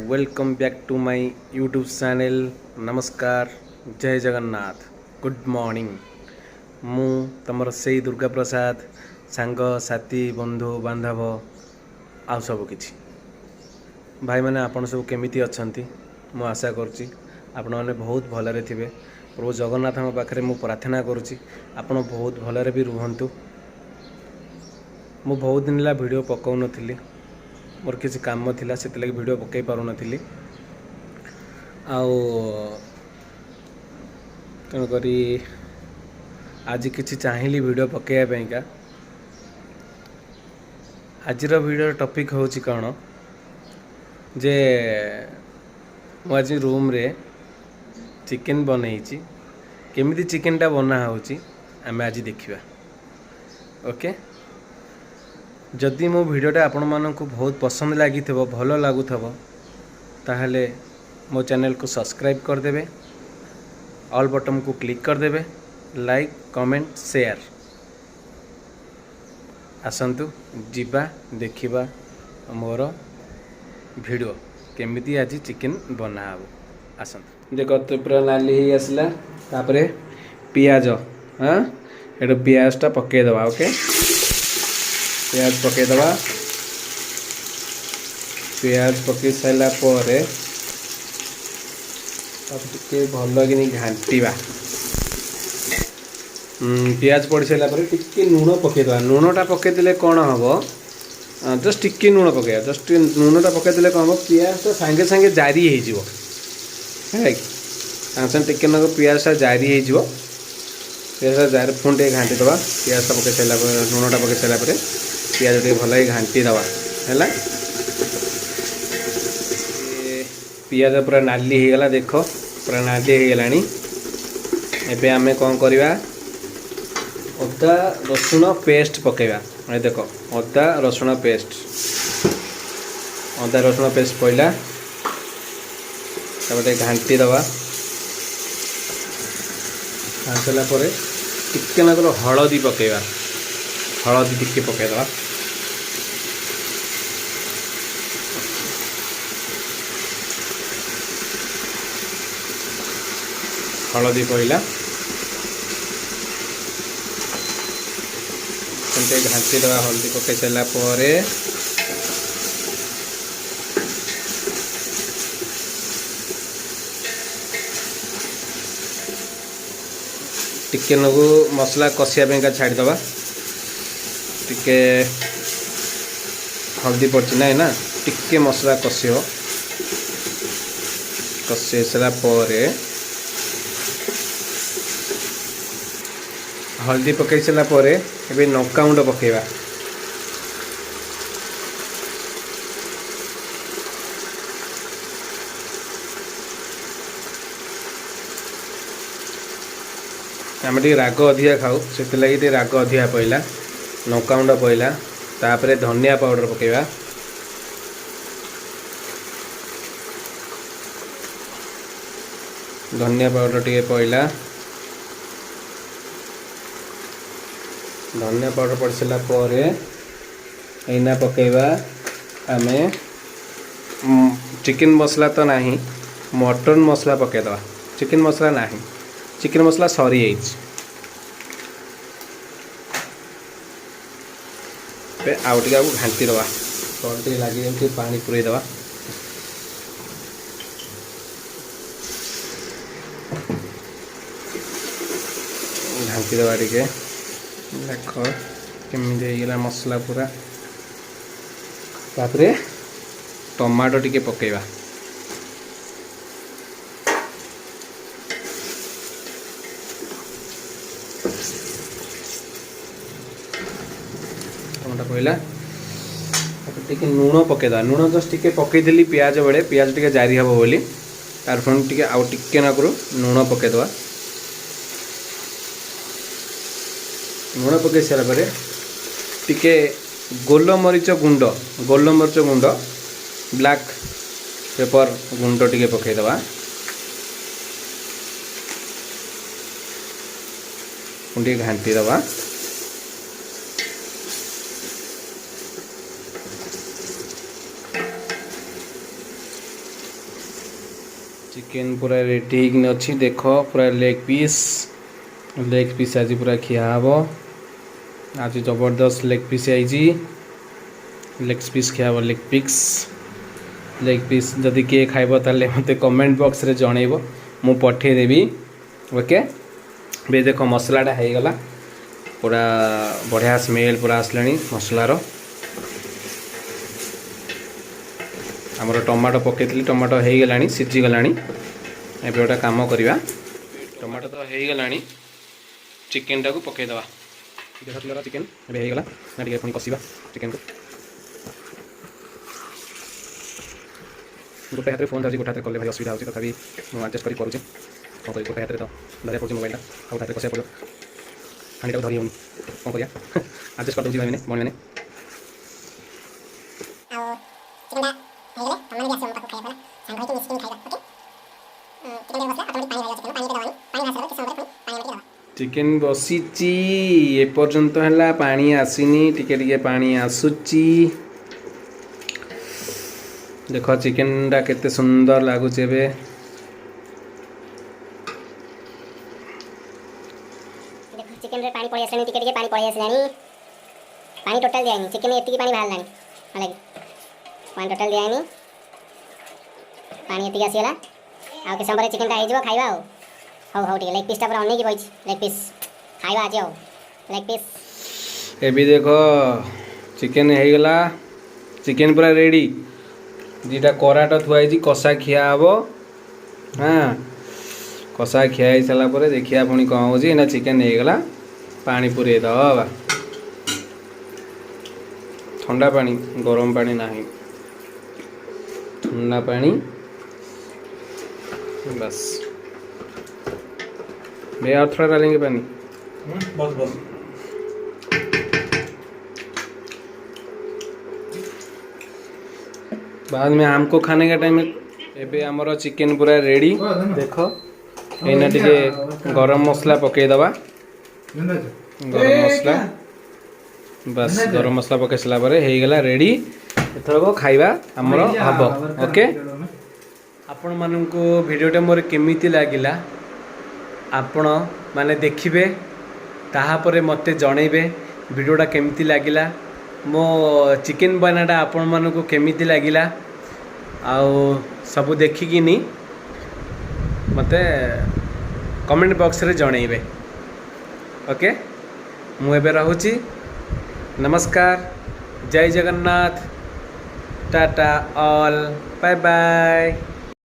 Welcome back to my YouTube channel. नमस्कार, जय Jagannath, good morning. मु तमर से दुर्गा प्रसाद सांग साथी बंधु बांधव आ सब किछि भाई मैंने आपण सब केमिति अछंती मु आशा करुच्ची आपण मैंने बहुत भलरे थिबे। प्रभु जगन्नाथ पाखे मु प्रार्थना करुच्ची आपण बहुत भलरे भी रुहंतु। मु बहुत दिन ला वीडियो पकाउ नथिली, मोर किसी काम थिला से लगे वीडियो पकई पारु नथिली। तेणुकरी आज किसी चाहिए वीडियो पकईका। आज वीडियो टॉपिक होची कौन जे मु आज रूम रे चिकेन बनई केमिति चिकेनटा बना होची आमे आज देखिबा। ओके, जदि मो वीडियोटा आपण मानक बहुत पसंद लगी भल लगुव ताहले मो चैनल को सब्सक्राइब करदेवे, ऑल बटन को क्लिक करदेवे, लाइक कमेंट शेयर। आसंतु जिबा देखिबा मोर वीडियो केमिति आज चिकेन बना हो। आसंतु देखो तो पूरा नाली ही आसला। तापरे पियाज, हाँ ये पियाजटा पकई दबा। ओके, पियाज पकई दबा। पियाज पकई सारा पर टे भल कि घाटिबा। पियाज पड़ सारा पर टे लुण पकईदे। लुणटा पकईदे कौन हम, जस्ट टिके लुण पकईया। जस्ट लुणटा पकईदे कौन हम, पियाज तो सांगे सांगे जारी हो है कि सांगे सांगे टिके नक पियाजटा जारी हो। पियाजटा जारी पुणी टे घाटी दबा। पियाजटा पकई सारा लुणटा पकई सारा पर पियाज टे भल घाटी दबा है। पियाज पूरा नाली हो गला, देख पूरा नाली हो गलानी। एबे आमे कौन करवा, अदा रसुण पेस्ट पकेवा। देख अदा रसुण पेस्ट, अदा रसुण पेस्ट पड़ा तापर घाटी दबा। घाटी सारा पर टिके नगर हलदी पकेवा। हलदी टिके पकईदबा। हलदी पड़ा घाटी दबा। हल्दी पकई सारा पर टिके नगु मसला कषिया छाड़ीदबा। टिके हल्दी पड़ी ना ना, टिके मसला कषि सारा पर हल्दी पकई सारा पर एबे लंका गुंड पकेवा। आम टे राग अधिका खाऊ से लगी राग अधिका पड़ा। लंका गुंड पड़ा, तापर धनिया पाउडर पकेवा। धनिया पाउडर टे पड़ा। धनिया पाउडर पड़ सारा पर एना पकेवा आमे चिकेन मसला तो नहीं, मटन मसला पकेदवा। चिकेन मसला नहीं, चिकेन मसला सरी आउ टे घाटी दबा। तल टे लगे पानी पुरई दबा। घाटी दबा टे। देख केमी मसला पूरा। तापरे टमाटो टिके पकेवा। टमाटो पड़ा टिके लुण पकेदा। लुण जस्ट टिके पकईदेली पियाज बेले, पियाज टिके जारी हम बोली तार पुणी टिके आउ टिके नकरू लुण पकेदवा। लुण पकई सारा पर टिके गोलमरीच गुंड, गोलमरीच गुंड, ब्लैक पेपर गुंड टिके पकईदवा। पुणी घाटी दबा। चिकेन पूरा रेडी अच्छी देख पूरा लेग पीस आज पूरा खिया हम आज जबरदस्त लेग पीस आई लेग पीस खिया लेग पीस जदि किए खाइब ताले मते कमेंट बॉक्स रे जनइब मु पठेदेवी ओके बे देख मसलाटा हो गला पूरा बढ़िया स्मेल पूरा आसलानी मसलार आमर टमाटो पकईली टमाटो हो गला सीझीगला एवं गोटे कम करवा टमाटो तो हो गला चिकेन टाक पकईदे देख चिकेन होगा ना टे पुणी कषा चिकेन को गोटे हाथ में फोन धरी गोटे हाथ कले भाई असुविधा होती तथापि मुझे आडजस्ट कर करुचे कौन कर गोटे हाथ में तो धरिया पड़े मोबाइल और गोटे हाथ कषा पड़ो हाणी धरी होनी कौन कर आडजस्ट कर दूसरी भाई मैंने मैंने चिकेन बसीची एपर्यंत है पानी आसीनी टिके टिके पानी आसुची देख चिकेन टा केते सुंदर लगुच चिकेन रे पानी पड़ी आसलानी टिके टिके पानी पड़ी आसलानी पानी टोटल दियानी चिकेन एतिकी पानी बाहरलानी हालांकि पानी टोटल दियानी पानी एतिकी आसीगला आ के समय चिकेन टा हो खाइबा हो हो ठीक लेग पीस टा पूरा अनेक बइछ लेग पीस खाइबा आज हो लेग पीस ए भी देखो चिकेन हो गला चिकेन पूरा रेडी दीटा कराट थुआई कषा खिया हम हाँ कषा खिया सारापर देखिया पुणी कौन हो चिकेन हो गला पानी पूरे दबा ठंडा पानी गरम पानी ना ठंडा पानी बस भैया और थोड़ा डालेंगे पानी बस बस बाद में हमको खाने का टाइम एबे हमर चिकेन पूरा रेडी देख एना टिके गरम मसला पकई दबा गरम मसला बस गरम मसला पकई सला परे हे गला रेडी एथरको खाइबा हमर हबो ओके आपण माननको वीडियोटा मोर केमिति लागिला आपण माने देखिबे ताहा परे मते जणैबे वीडियोटा केमिति लागिला मो चिकेन बनाटा आपण माननको केमिति लागिला आउ सब देखिकिनी मते कमेंट बॉक्स रे जणैबे ओके मु एबे रहूची नमस्कार जय Jagannath tata all bye bye.